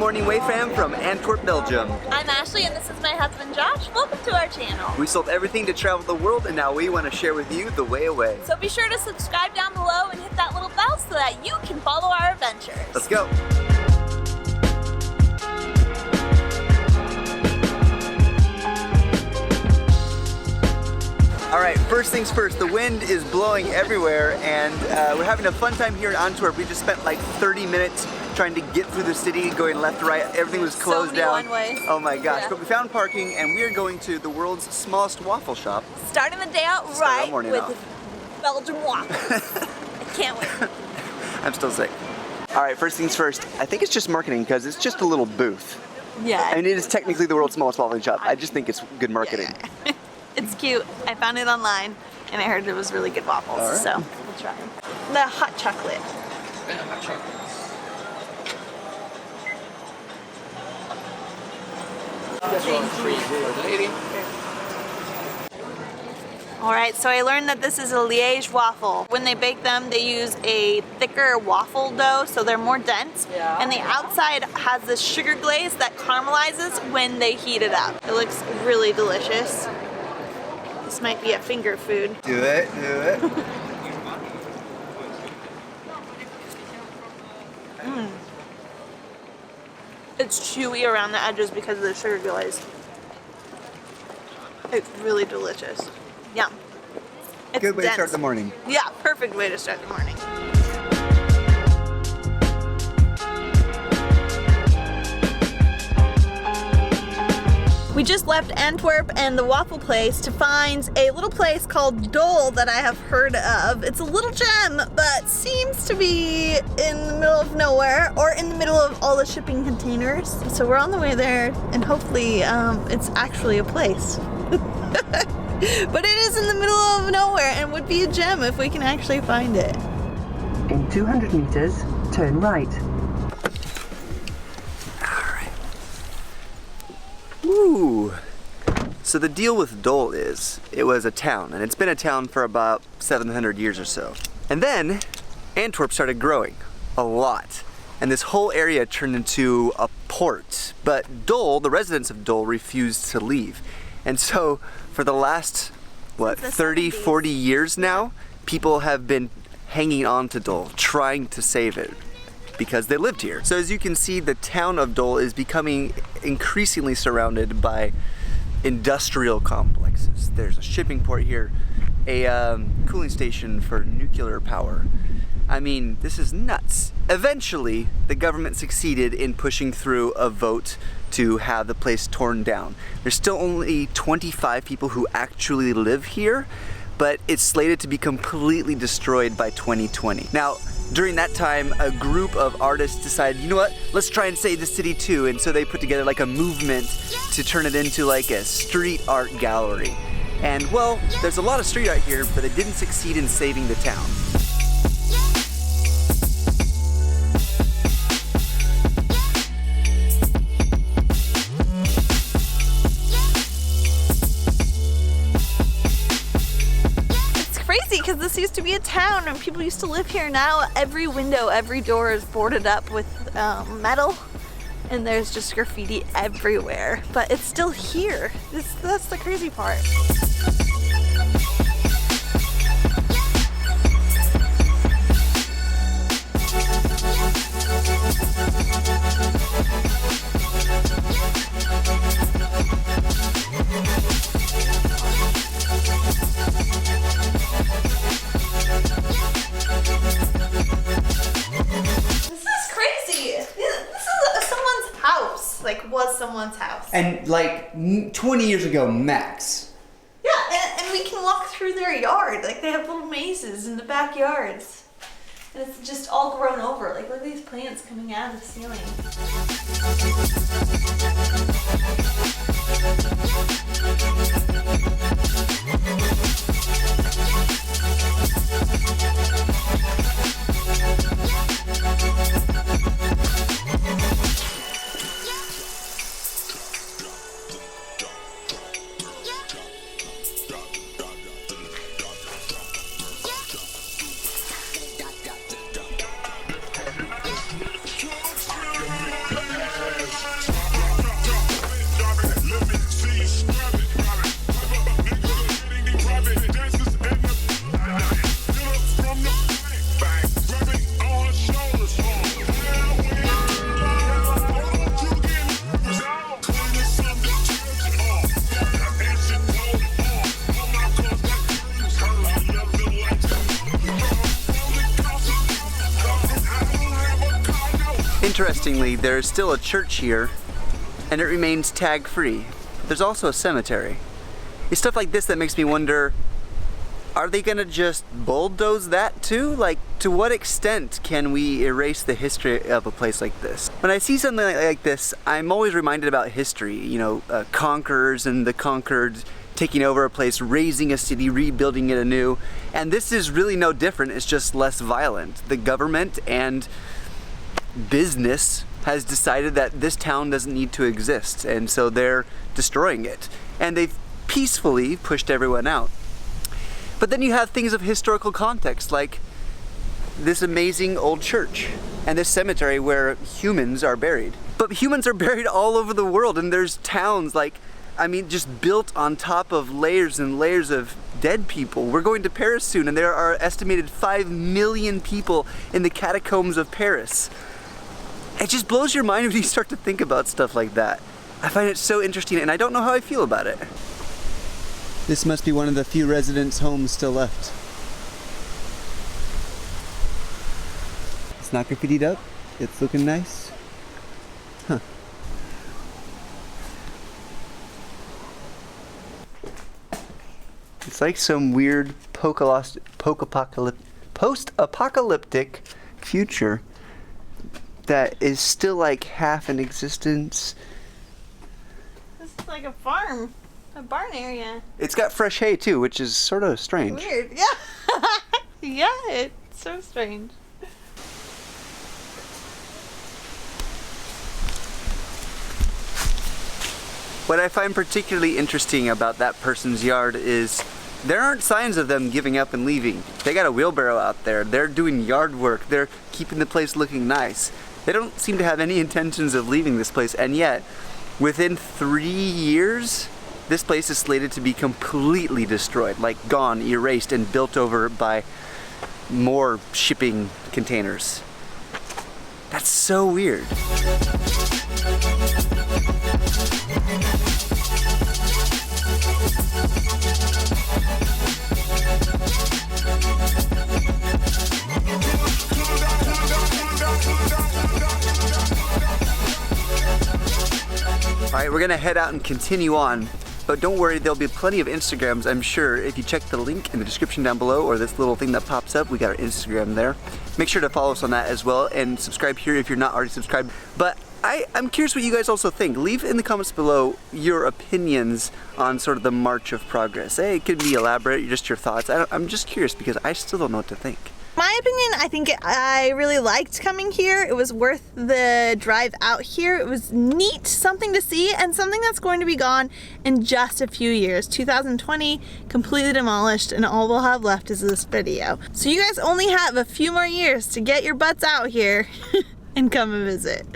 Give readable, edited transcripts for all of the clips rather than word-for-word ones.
morning, Way fam from Antwerp, Belgium. I'm Ashley and this is my husband Josh. Welcome to our channel. We sold everything to travel the world and now we want to share with you the way away. So be sure to subscribe down below and hit that little bell so that you can follow our adventures. Let's go. All right, first things first, the wind is blowing everywhere and we're having a fun time here in Antwerp. We just spent like 30 minutes trying to get through the city, going left to right. Everything was closed down. One-ways. Oh my gosh, Yeah. But we found parking and we are going to the world's smallest waffle shop. Starting the day out right with Belgium waffles. I can't wait. I'm still sick. All right, first things first, I think it's just marketing because it's just a little booth. Yeah. I mean, it is technically the world's smallest waffle shop. I just think it's good marketing. Yeah. It's cute. I found it online and I heard it was really good waffles, right. so we'll try them. The hot chocolate. Alright, so I learned that this is a Liège waffle. When they bake them, they use a thicker waffle dough, so they're more dense. Yeah. And the outside has this sugar glaze that caramelizes when they heat it up. It looks really delicious. This might be a finger food. Do it, do it. It's chewy around the edges because of the sugar glaze. It's really delicious. Yum. It's Good way dense. to start the morning. Yeah, perfect way to start the morning. We just left Antwerp and the waffle place to find a little place called Doel that I have heard of. It's a little gem, but seems to be in the middle of nowhere or in the middle of all the shipping containers. So we're on the way there and hopefully it's actually a place. But it is in the middle of nowhere and would be a gem if we can actually find it. In 200 meters, turn right. Ooh. So the deal with Doel is, it was a town, and it's been a town for about 700 years or so. And then, Antwerp started growing a lot. And this whole area turned into a port. But Doel, the residents of Doel, refused to leave. And so, for the last, what, 30, 40 years now, people have been hanging on to Doel, trying to save it, because they lived here. So as you can see, the town of Doel is becoming increasingly surrounded by industrial complexes. There's a shipping port here, a cooling station for nuclear power. I mean, this is nuts. Eventually, the government succeeded in pushing through a vote to have the place torn down. There's still only 25 people who actually live here, but it's slated to be completely destroyed by 2020. Now, during that time, a group of artists decided, you know what, let's try and save the city too. And so they put together like a movement to turn it into like a street art gallery. And well, there's a lot of street art here, but it didn't succeed in saving the town. Because this used to be a town and people used to live here. Now every window, every door is boarded up with metal and there's just graffiti everywhere. But it's still here. That's the crazy part. Was someone's house. And like 20 years ago, max. Yeah, and we can walk through their yard. Like they have little mazes in the backyards. And it's just all grown over. Like look at these plants coming out of the ceiling. Interestingly, there is still a church here, and it remains tag-free. There's also a cemetery. It's stuff like this that makes me wonder, are they gonna just bulldoze that too? Like, to what extent can we erase the history of a place like this? When I see something like this, I'm always reminded about history. You know, conquerors and the conquered taking over a place, raising a city, rebuilding it anew. And this is really no different, it's just less violent. The government and business has decided that this town doesn't need to exist, and so they're destroying it. And they've peacefully pushed everyone out. But then you have things of historical context, like this amazing old church and this cemetery where humans are buried. But humans are buried all over the world, and there's towns like, I mean, just built on top of layers and layers of dead people. We're going to Paris soon, and there are estimated 5 million people in the catacombs of Paris. It just blows your mind when you start to think about stuff like that. I find it so interesting, and I don't know how I feel about it. This must be one of the few residents' homes still left. It's not graffitied up. It's looking nice. Huh. It's like some weird post-apocalyptic future that is still like half in existence. This is like a farm. A barn area. It's got fresh hay too, which is sort of strange. Weird, yeah. Yeah, it's so strange. What I find particularly interesting about that person's yard is there aren't signs of them giving up and leaving. They got a wheelbarrow out there. They're doing yard work. They're keeping the place looking nice. They don't seem to have any intentions of leaving this place, and yet within 3 years, this place is slated to be completely destroyed, like gone, erased, and built over by more shipping containers. That's so weird. All right, we're gonna head out and continue on. But don't worry, there'll be plenty of Instagrams, I'm sure. If you check the link in the description down below, or this little thing that pops up, we got our Instagram there. Make sure to follow us on that as well, and subscribe here if you're not already subscribed. But I'm curious what you guys also think. Leave in the comments below your opinions on sort of the march of progress. Hey, it could be elaborate, just your thoughts. I'm just curious because I still don't know what to think. My opinion, I think I really liked coming here. It was worth the drive out here. It was neat, something to see, and something that's going to be gone in just a few years. 2020, completely demolished, and all we'll have left is this video. So you guys only have a few more years to get your butts out here and come and visit.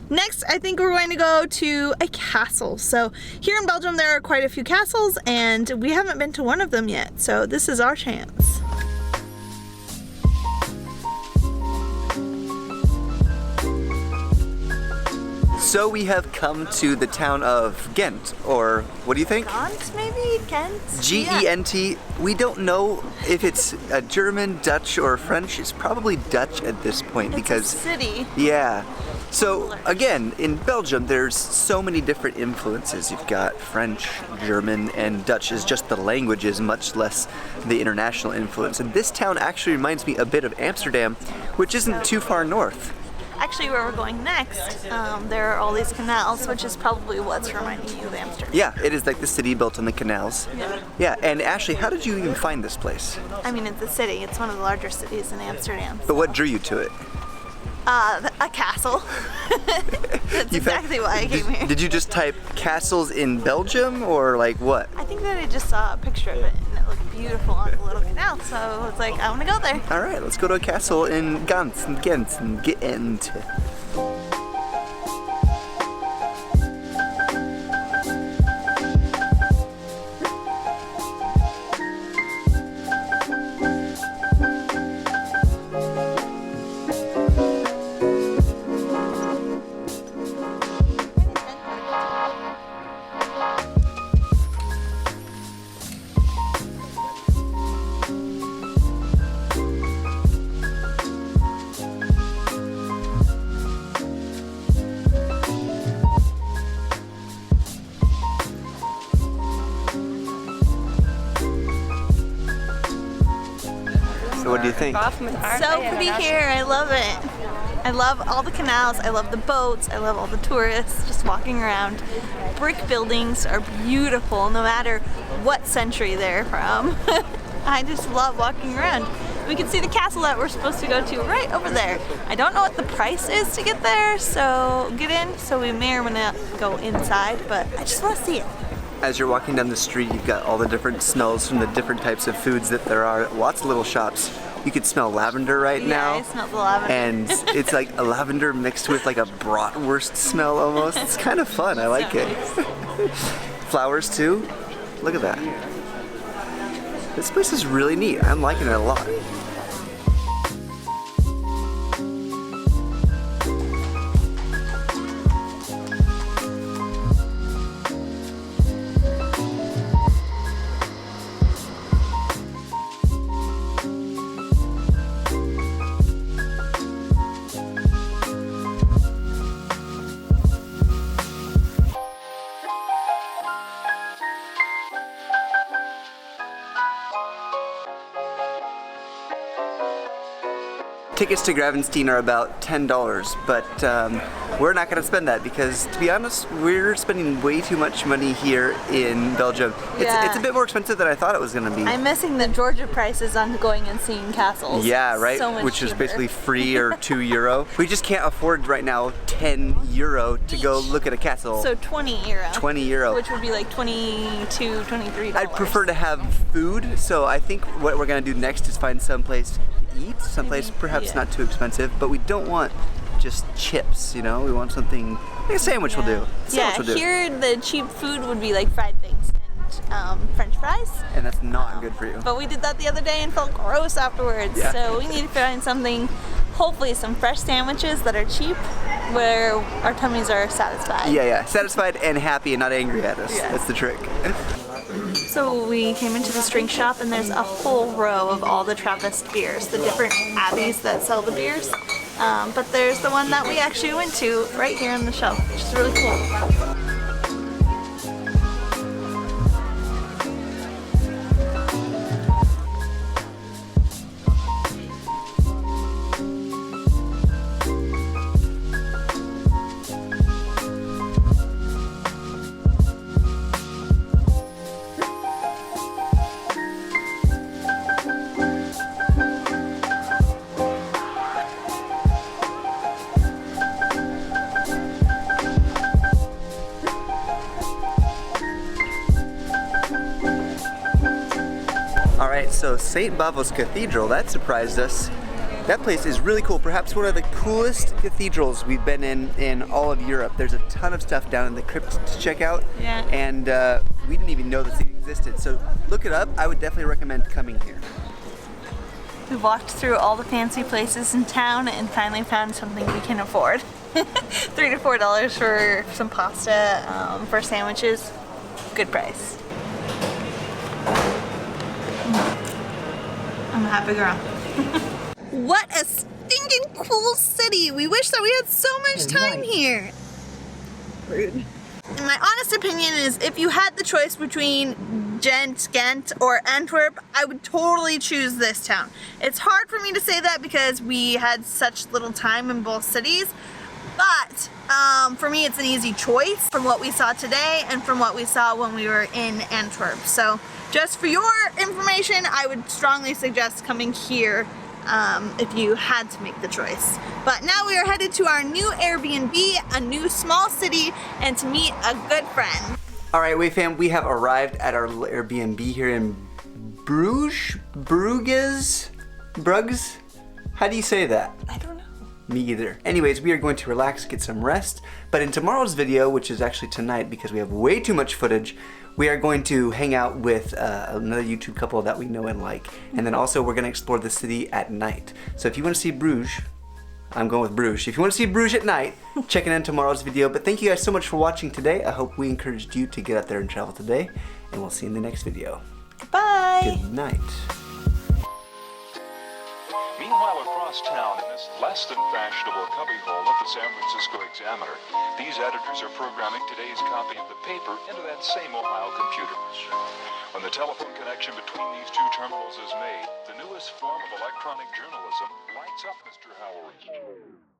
Next, I think we're going to go to a castle. So here in Belgium, there are quite a few castles, and we haven't been to one of them yet. So this is our chance. So we have come to the town of Ghent, or what do you think? Ghent, maybe? Ghent? G-E-N-T. We don't know if it's a German, Dutch, or French. It's probably Dutch at this point because... It's a city. Yeah. So again, in Belgium, there's so many different influences. You've got French, German, and Dutch is just the languages, much less the international influence. And this town actually reminds me a bit of Amsterdam, which isn't too far north. Actually, where we're going next, there are all these canals, which is probably what's reminding you of Amsterdam. Yeah, it is like the city built on the canals. Yeah. Yeah, and Ashley, how did you even find this place? I mean, it's a city. It's one of the larger cities in Amsterdam. But what drew you to it? A castle. That's exactly why I came here. Did you just type castles in Belgium, or like what? I think that I just saw a picture of it, and it looked beautiful on the little canal, so I was like, I want to go there. All right, let's go to a castle in Ghent and Gent. So what do you think? So pretty here, I love it. I love all the canals, I love the boats, I love all the tourists just walking around. Brick buildings are beautiful no matter what century they're from. I just love walking around. We can see the castle that we're supposed to go to right over there. I don't know what the price is to get there, so get in, so we may or may not go inside, but I just want to see it. As you're walking down the street, you've got all the different smells from the different types of foods that there are. Lots of little shops. You could smell lavender right now. Yeah, I smell the lavender. And it's like a lavender mixed with like a bratwurst smell almost. It's kind of fun. I like it. Flowers too. Look at that. This place is really neat. I'm liking it a lot. Tickets to Gravenstein are about $10, but we're not going to spend that because, to be honest, we're spending way too much money here in Belgium. It's a bit more expensive than I thought it was going to be. I'm missing the Georgia prices on going and seeing castles. Yeah, right? So much Which is cheaper. basically free or €2. We just can't afford right now €10 to go look at a castle. So €20. €20. Which would be like $22, $23. I'd prefer to have food, so I think what we're going to do next is find some place to eat, someplace perhaps not too expensive, but we don't want just chips, you know? We want something, like a sandwich will do. Yeah, here the cheap food would be like fried things and French fries. And that's not good for you. But we did that the other day and felt gross afterwards. Yeah. So we need to find something, hopefully some fresh sandwiches that are cheap where our tummies are satisfied. Yeah, satisfied and happy and not angry at us. Yeah. That's the trick. So we came into this drink shop and there's a whole row of all the Trappist beers, the different abbeys that sell the beers. But there's the one that we actually went to right here on the shelf, which is really cool. Alright, so St. Bavo's Cathedral, that surprised us. That place is really cool, perhaps one of the coolest cathedrals we've been in all of Europe. There's a ton of stuff down in the crypt to check out, and we didn't even know this existed. So look it up, I would definitely recommend coming here. We walked through all the fancy places in town and finally found something we can afford. $3 to $4 for some pasta, for sandwiches, good price. I'm a happy girl. What a stinking cool city! We wish that we had so much time here. Rude. And my honest opinion is if you had the choice between Gent, or Antwerp, I would totally choose this town. It's hard for me to say that because we had such little time in both cities, but for me it's an easy choice from what we saw today and from what we saw when we were in Antwerp. So just for your information, I would strongly suggest coming here if you had to make the choice. But now we are headed to our new Airbnb, a new small city, and to meet a good friend. Alright, Wave fam, we have arrived at our little Airbnb here in Bruges? Bruges? How do you say that? I don't know. Me either. Anyways, we are going to relax, get some rest, but in tomorrow's video, which is actually tonight because we have way too much footage, we are going to hang out with another YouTube couple that we know and like, and then also we're going to explore the city at night. So if you want to see Bruges, I'm going with Bruges. If you want to see Bruges at night, check in tomorrow's video. But thank you guys so much for watching today. I hope we encouraged you to get out there and travel today, and we'll see you in the next video. Bye. Good night. Meanwhile, across town, in this less than fashionable cubbyhole at the San Francisco Examiner, these editors are programming today's copy of the paper into that same Ohio computer. When the telephone connection between these two terminals is made, the newest form of electronic journalism lights up Mr. Howard.